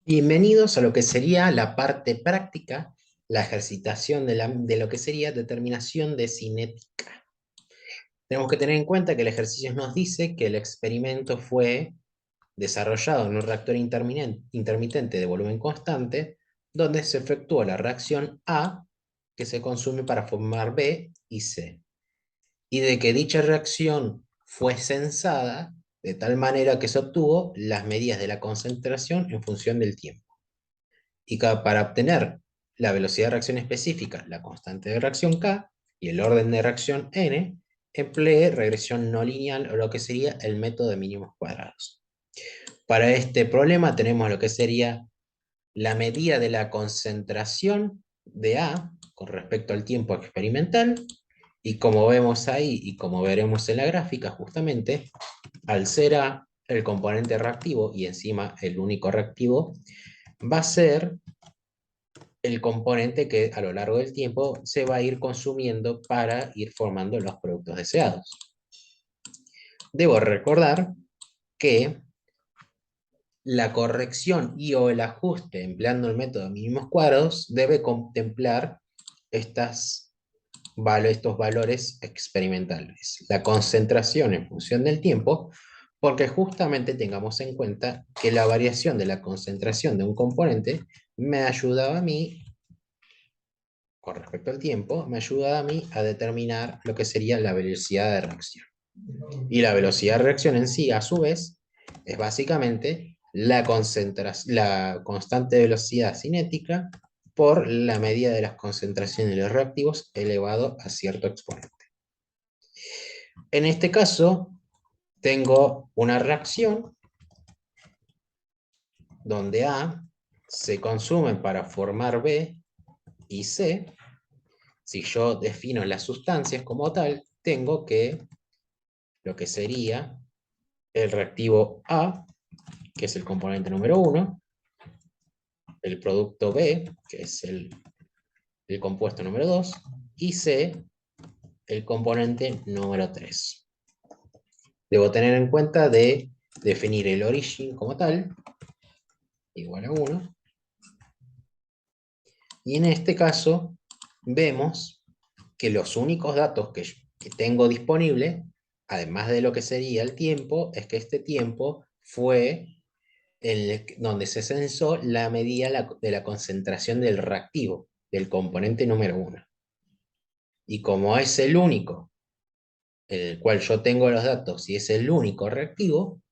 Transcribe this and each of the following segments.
Bienvenidos a lo que sería la parte práctica, la ejercitación de lo que sería determinación de cinética. Tenemos que tener en cuenta que el ejercicio nos dice que el experimento fue desarrollado en un reactor intermitente de volumen constante, donde se efectuó la reacción A, que se consume para formar B y C, y de que dicha reacción fue censada de tal manera que se obtuvo las medidas de la concentración en función del tiempo. Y para obtener la velocidad de reacción específica, la constante de reacción K y el orden de reacción N, emplee regresión no lineal o lo que sería el método de mínimos cuadrados. Para este problema tenemos lo que sería la medida de la concentración de A con respecto al tiempo experimental, y como vemos ahí y como veremos en la gráfica justamente, al ser A el componente reactivo y encima el único reactivo, va a ser el componente que a lo largo del tiempo se va a ir consumiendo para ir formando los productos deseados. Debo recordar que la corrección y o el ajuste empleando el método de mínimos cuadrados debe contemplar estos valores experimentales. La concentración en función del tiempo, porque justamente tengamos en cuenta que la variación de la concentración de un componente me ayudaba a mí con respecto al tiempo, me ayuda a mí a determinar lo que sería la velocidad de reacción. Y la velocidad de reacción en sí, a su vez, es básicamente la constante de velocidad cinética por la medida de las concentraciones de los reactivos elevado a cierto exponente. En este caso, tengo una reacción donde A se consume para formar B y C. Si yo defino las sustancias como tal, tengo que lo que sería el reactivo A, que es el componente número 1, el producto B, que es el compuesto número 2, y C, el componente número 3. Debo tener en cuenta de definir el origen como tal, igual a 1, y en este caso vemos que los únicos datos que tengo disponible, además de lo que sería el tiempo, es que este tiempo fue donde se censó la medida de la concentración del reactivo, del componente número 1. Y como es el único en el cual yo tengo los datos y es el único reactivo,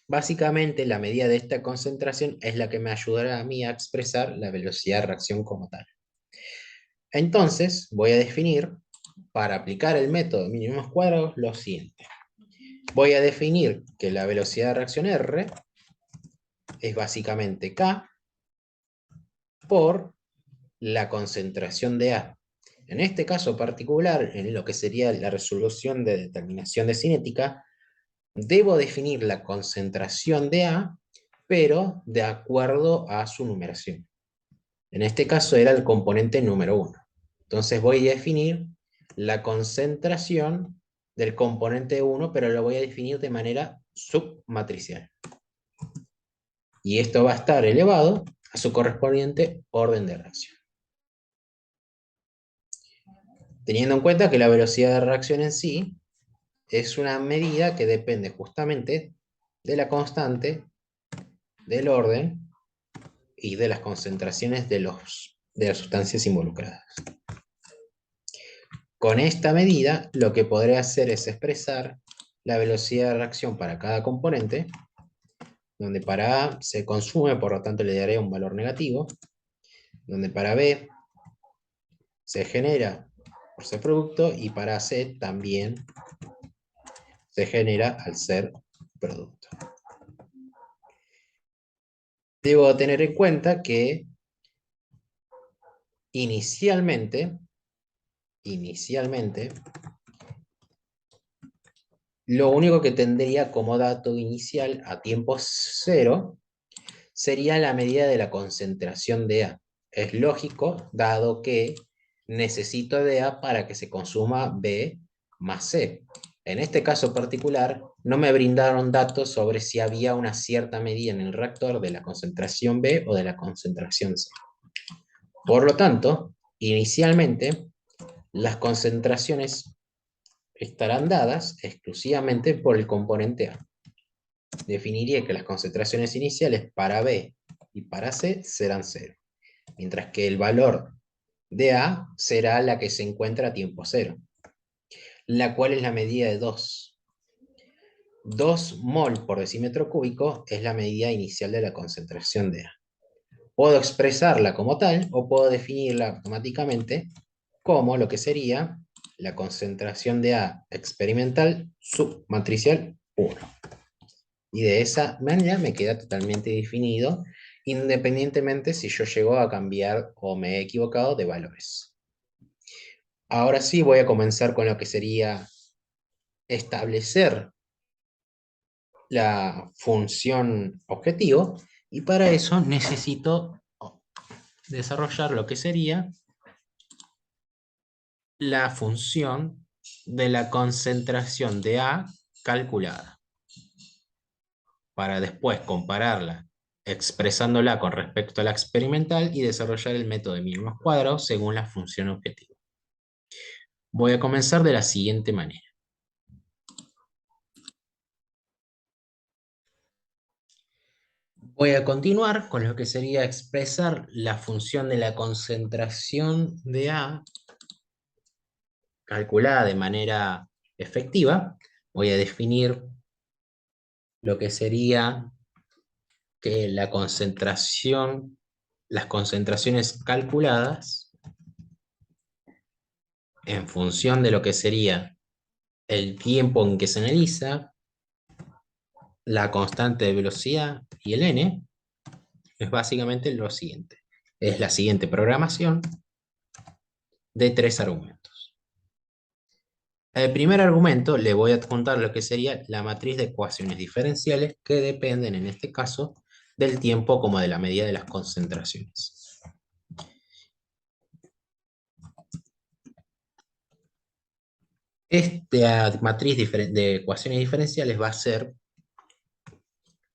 básicamente la medida de esta concentración es la que me ayudará a mí a expresar la velocidad de reacción como tal. Entonces voy a definir, para aplicar el método de mínimos cuadrados, lo siguiente. Voy a definir que la velocidad de reacción R es básicamente K por la concentración de A. En este caso particular, en lo que sería la resolución de determinación de cinética, debo definir la concentración de A, pero de acuerdo a su numeración. En este caso era el componente número 1. Entonces voy a definir la concentración del componente 1, pero lo voy a definir de manera submatricial. Y esto va a estar elevado a su correspondiente orden de reacción. Teniendo en cuenta que la velocidad de reacción en sí es una medida que depende justamente de la constante, del orden y de las concentraciones de las sustancias involucradas. Con esta medida, lo que podré hacer es expresar la velocidad de reacción para cada componente, donde para A se consume, por lo tanto le daré un valor negativo, donde para B se genera por ser producto y para C también se genera al ser producto. Debo tener en cuenta que inicialmente, lo único que tendría como dato inicial a tiempo cero sería la medida de la concentración de A. Es lógico, dado que necesito de A para que se consuma B más C. En este caso particular, no me brindaron datos sobre si había una cierta medida en el reactor de la concentración B o de la concentración C. Por lo tanto, inicialmente, las concentraciones estarán dadas exclusivamente por el componente A. Definiría que las concentraciones iniciales para B y para C serán 0, mientras que el valor de A será la que se encuentra a tiempo 0, la cual es la medida de 2. 2 mol por decímetro cúbico es la medida inicial de la concentración de A. Puedo expresarla como tal o puedo definirla automáticamente como lo que sería la concentración de A experimental submatricial 1. Y de esa manera me queda totalmente definido, independientemente si yo llego a cambiar o me he equivocado de valores. Ahora sí voy a comenzar con lo que sería establecer la función objetivo, y para eso necesito desarrollar lo que sería la función de la concentración de A calculada, para después compararla expresándola con respecto a la experimental y desarrollar el método de mínimos cuadrados según la función objetivo. Voy a comenzar de la siguiente manera. Voy a continuar con lo que sería expresar la función de la concentración de A calculada de manera efectiva. Voy a definir lo que sería que la concentración, las concentraciones calculadas en función de lo que sería el tiempo en que se analiza, la constante de velocidad y el n, es básicamente lo siguiente. Es la siguiente programación de 3 argumentos. El primer argumento le voy a adjuntar lo que sería la matriz de ecuaciones diferenciales que dependen, en este caso, del tiempo como de la medida de las concentraciones. Esta matriz de ecuaciones diferenciales va a ser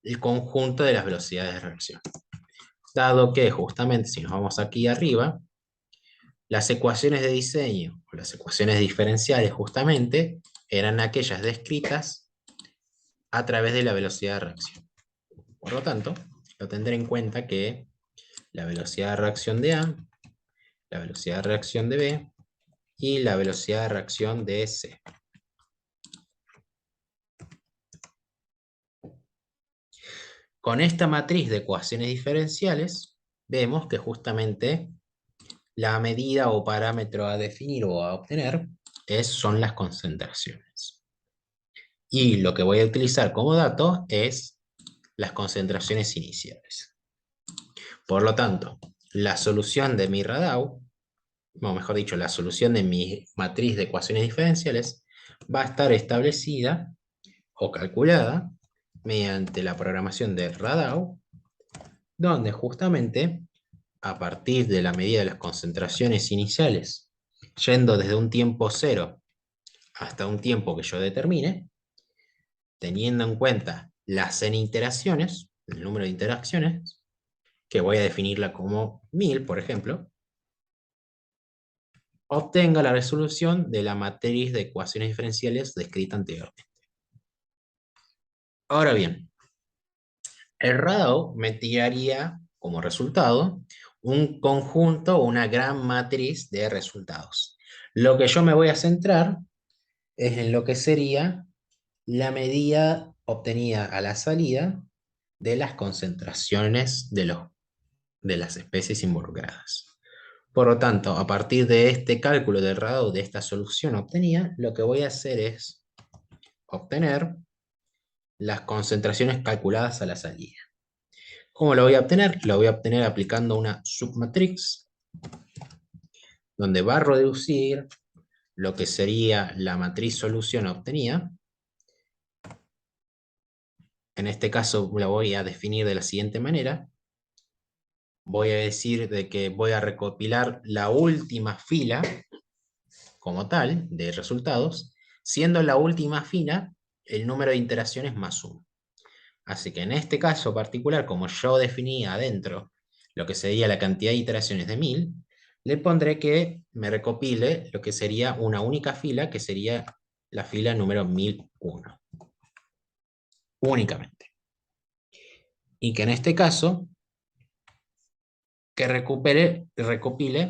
el conjunto de las velocidades de reacción. Dado que justamente si nos vamos aquí arriba, las ecuaciones de diseño o las ecuaciones diferenciales justamente eran aquellas descritas a través de la velocidad de reacción. Por lo tanto, lo tendré en cuenta que la velocidad de reacción de A, la velocidad de reacción de B y la velocidad de reacción de C. Con esta matriz de ecuaciones diferenciales, vemos que justamente la medida o parámetro a definir o a obtener son las concentraciones. Y lo que voy a utilizar como dato es las concentraciones iniciales. Por lo tanto, la solución de mi Radau, o mejor dicho, la solución de mi matriz de ecuaciones diferenciales, va a estar establecida o calculada mediante la programación de Radau, donde justamente a partir de la medida de las concentraciones iniciales, yendo desde un tiempo cero hasta un tiempo que yo determine, teniendo en cuenta las n iteraciones, el número de interacciones, que voy a definirla como 1000, por ejemplo, obtenga la resolución de la matriz de ecuaciones diferenciales descrita anteriormente. Ahora bien, el Radau me tiraría como resultado un conjunto o una gran matriz de resultados. Lo que yo me voy a centrar es en lo que sería la medida obtenida a la salida de las concentraciones de las especies involucradas. Por lo tanto, a partir de este cálculo del Radau, de esta solución obtenida, lo que voy a hacer es obtener las concentraciones calculadas a la salida. ¿Cómo lo voy a obtener? Lo voy a obtener aplicando una submatrix, donde va a reducir lo que sería la matriz solución obtenida. En este caso la voy a definir de la siguiente manera. Voy a decir de que voy a recopilar la última fila como tal de resultados siendo la última fila el número de iteraciones más 1. Así que en este caso particular, como yo definía adentro lo que sería la cantidad de iteraciones de 1000, le pondré que me recopile lo que sería una única fila, que sería la fila número 1001, únicamente. Y que en este caso, que recopile,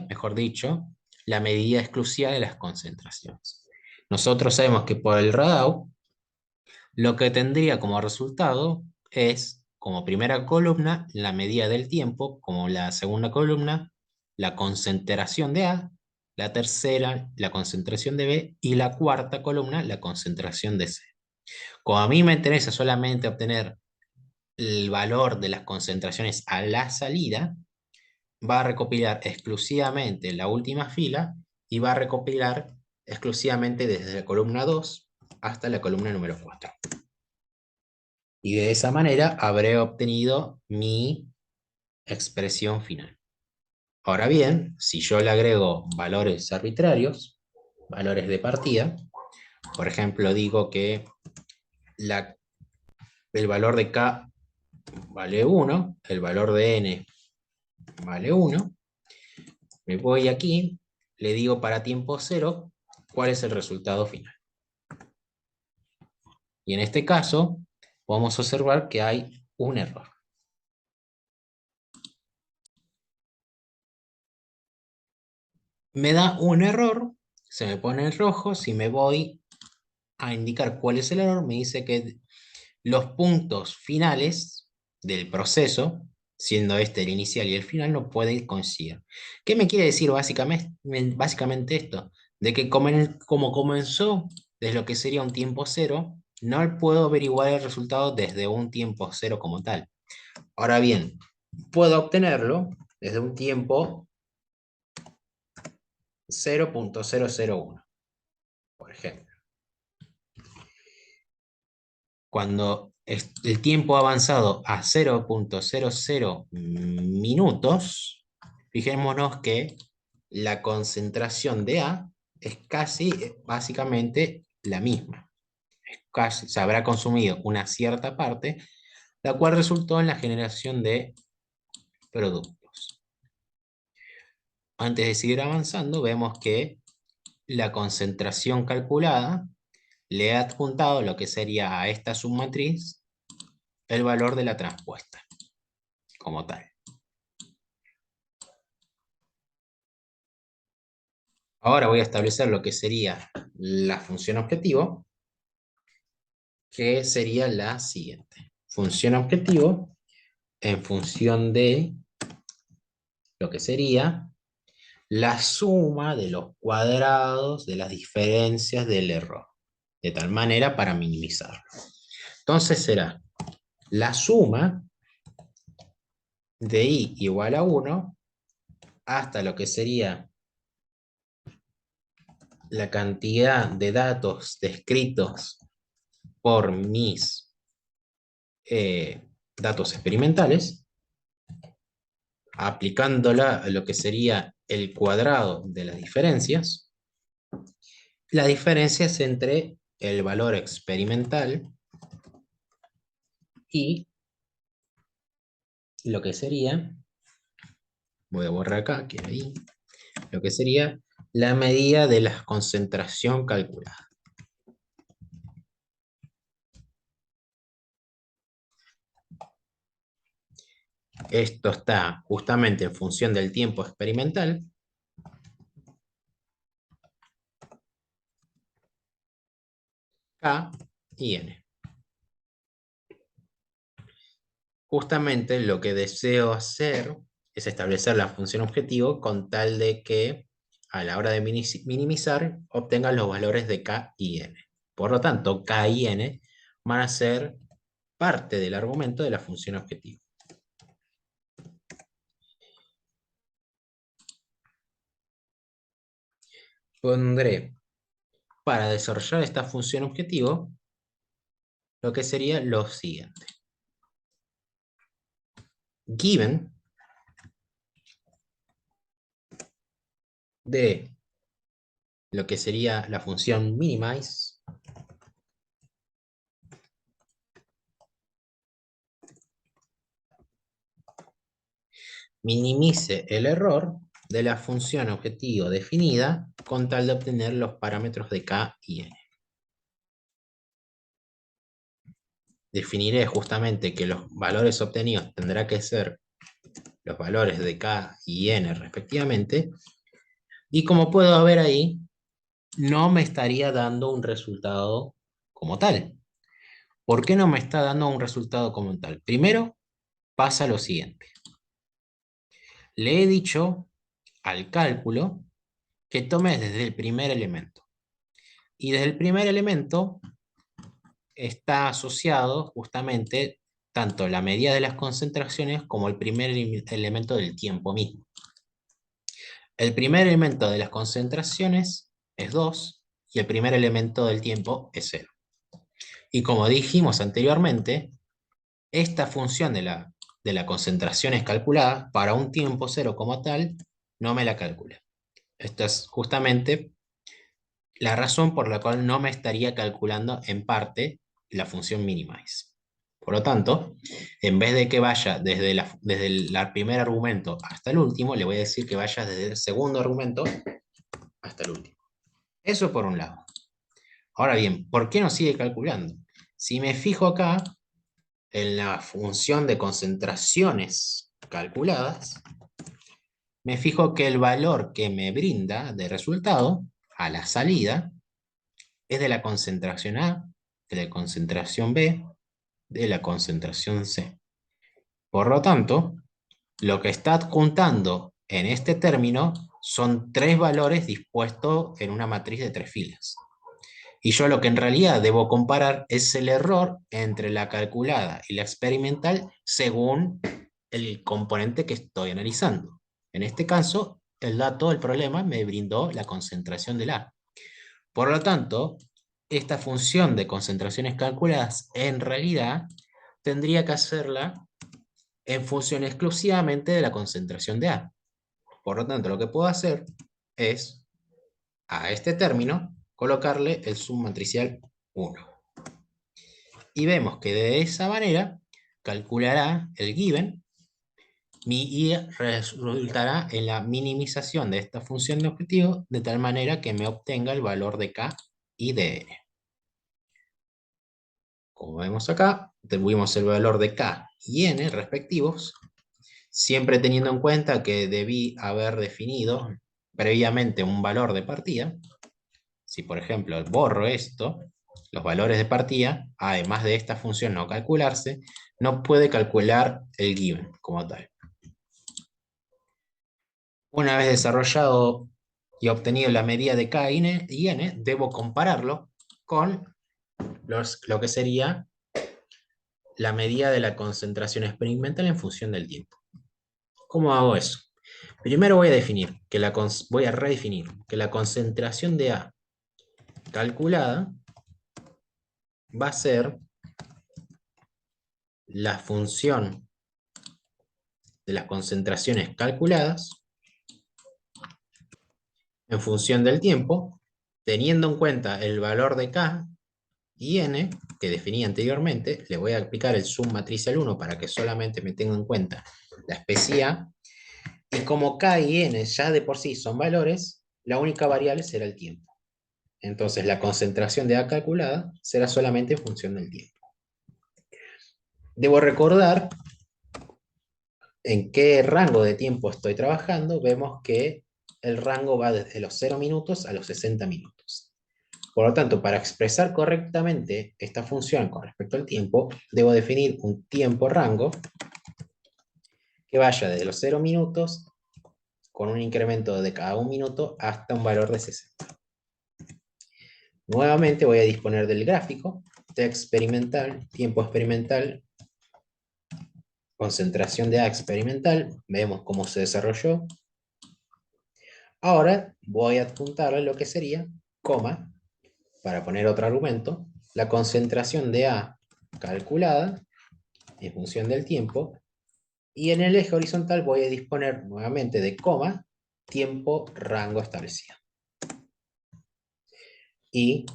mejor dicho, la medida exclusiva de las concentraciones. Nosotros sabemos que por el Radoux, lo que tendría como resultado es, como primera columna, la medida del tiempo, como la segunda columna, la concentración de A, la tercera, la concentración de B, y la cuarta columna, la concentración de C. Como a mí me interesa solamente obtener el valor de las concentraciones a la salida, va a recopilar exclusivamente la última fila y va a recopilar exclusivamente desde la columna 2 hasta la columna número 4. Y de esa manera habré obtenido mi expresión final. Ahora bien, si yo le agrego valores arbitrarios, valores de partida, por ejemplo, digo que el valor de K vale 1, el valor de N vale 1, me voy aquí, le digo para tiempo 0, cuál es el resultado final. Y en este caso, podemos observar que hay un error. Me da un error, se me pone en rojo. Si me voy a indicar cuál es el error, me dice que los puntos finales del proceso, siendo este el inicial y el final, no pueden coincidir. ¿Qué me quiere decir básicamente esto? De que como comenzó desde lo que sería un tiempo cero, no puedo averiguar el resultado desde un tiempo cero como tal. Ahora bien, puedo obtenerlo desde un tiempo 0.001, por ejemplo. Cuando el tiempo ha avanzado a 0.00 minutos, fijémonos que la concentración de A es casi, básicamente, la misma. Casi, se habrá consumido una cierta parte, la cual resultó en la generación de productos. Antes de seguir avanzando, vemos que la concentración calculada le he adjuntado lo que sería a esta submatriz el valor de la transpuesta como tal. Ahora voy a establecer lo que sería la función objetivo, que sería la siguiente. Función objetivo en función de lo que sería la suma de los cuadrados de las diferencias del error, de tal manera para minimizarlo. Entonces será la suma de i igual a 1 hasta lo que sería la cantidad de datos descritos por mis datos experimentales, aplicándola a lo que sería el cuadrado de las diferencias. La diferencia es entre el valor experimental y lo que sería, voy a borrar acá, que ahí, lo que sería la medida de la concentración calculada. Esto está justamente en función del tiempo experimental. K y N. Justamente lo que deseo hacer es establecer la función objetivo con tal de que a la hora de minimizar obtenga los valores de K y N. Por lo tanto, K y N van a ser parte del argumento de la función objetivo. Pondré para desarrollar esta función objetivo lo que sería lo siguiente. Given de lo que sería la función minimize minimice el error de la función objetivo definida con tal de obtener los parámetros de K y N. Definiré justamente que los valores obtenidos tendrán que ser los valores de K y N respectivamente, y como puedo ver ahí, no me estaría dando un resultado como tal. ¿Por qué no me está dando un resultado como tal? Primero, pasa lo siguiente. Le he dicho al cálculo que tome desde el primer elemento. Y desde el primer elemento está asociado justamente tanto la medida de las concentraciones como el primer elemento del tiempo mismo. El primer elemento de las concentraciones es 2 y el primer elemento del tiempo es 0. Y como dijimos anteriormente, esta función de la concentración es calculada para un tiempo cero como tal, no me la calcula. Esta es justamente la razón por la cual no me estaría calculando en parte la función minimize. Por lo tanto, en vez de que vaya desde el primer argumento hasta el último, le voy a decir que vaya desde el segundo argumento hasta el último. Eso por un lado. Ahora bien, ¿por qué no sigue calculando? Si me fijo acá en la función de concentraciones calculadas, me fijo que el valor que me brinda de resultado a la salida es de la concentración A, de la concentración B, de la concentración C. Por lo tanto, lo que está adjuntando en este término son tres valores dispuestos en una matriz de tres filas. Y yo lo que en realidad debo comparar es el error entre la calculada y la experimental según el componente que estoy analizando. En este caso, el dato del problema me brindó la concentración del A. Por lo tanto, esta función de concentraciones calculadas en realidad tendría que hacerla en función exclusivamente de la concentración de A. Por lo tanto, lo que puedo hacer es a este término colocarle el submatricial 1. Y vemos que de esa manera calculará el given y resultará en la minimización de esta función de objetivo de tal manera que me obtenga el valor de K y de N. Como vemos acá, tuvimos el valor de K y N respectivos, siempre teniendo en cuenta que debí haber definido previamente un valor de partida. Si por ejemplo borro esto, los valores de partida, además de esta función no calcularse, no puede calcular el given como tal. Una vez desarrollado y obtenido la medida de K y N, debo compararlo con lo que sería la medida de la concentración experimental en función del tiempo. ¿Cómo hago eso? Primero voy a redefinir que la concentración de A calculada va a ser la función de las concentraciones calculadas en función del tiempo, teniendo en cuenta el valor de K y N, que definí anteriormente. Le voy a aplicar el submatricial 1 para que solamente me tenga en cuenta la especie A, y como K y N ya de por sí son valores, la única variable será el tiempo. Entonces la concentración de A calculada será solamente en función del tiempo. Debo recordar en qué rango de tiempo estoy trabajando. Vemos que el rango va desde los 0 minutos a los 60 minutos. Por lo tanto, para expresar correctamente esta función con respecto al tiempo, debo definir un tiempo rango que vaya desde los 0 minutos con un incremento de cada 1 minuto hasta un valor de 60. Nuevamente voy a disponer del gráfico de experimental, tiempo experimental, concentración de A experimental. Vemos cómo se desarrolló. Ahora voy a adjuntarle lo que sería, coma, para poner otro argumento, la concentración de A calculada en función del tiempo, y en el eje horizontal voy a disponer nuevamente de coma, tiempo, rango establecido. Y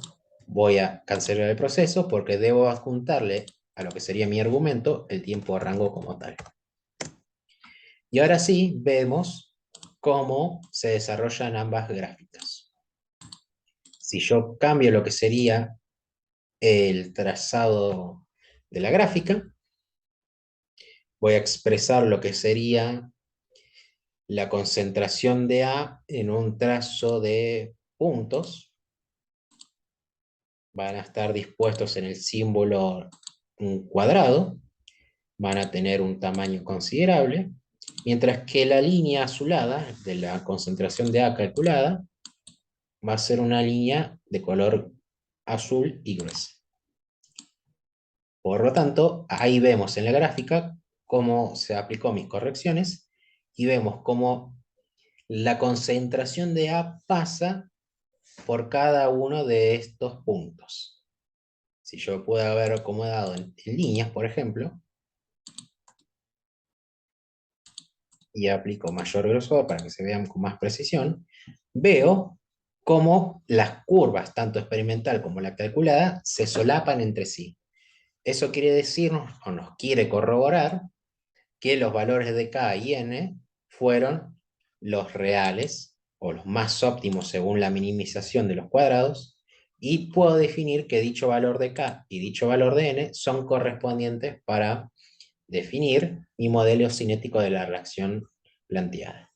voy a cancelar el proceso porque debo adjuntarle a lo que sería mi argumento el tiempo rango como tal. Y ahora sí, vemos cómo se desarrollan ambas gráficas. Si yo cambio lo que sería el trazado de la gráfica, voy a expresar lo que sería la concentración de A en un trazo de puntos. Van a estar dispuestos en el símbolo un cuadrado, van a tener un tamaño considerable, mientras que la línea azulada de la concentración de A calculada va a ser una línea de color azul y gruesa. Por lo tanto, ahí vemos en la gráfica cómo se aplicó mis correcciones y vemos cómo la concentración de A pasa por cada uno de estos puntos. Si yo puedo haber acomodado en líneas, por ejemplo, y aplico mayor grosor para que se vean con más precisión, veo cómo las curvas, tanto experimental como la calculada, se solapan entre sí. Eso quiere decirnos, o nos quiere corroborar, que los valores de K y N fueron los reales, o los más óptimos según la minimización de los cuadrados, y puedo definir que dicho valor de K y dicho valor de N son correspondientes para definir mi modelo cinético de la reacción planteada.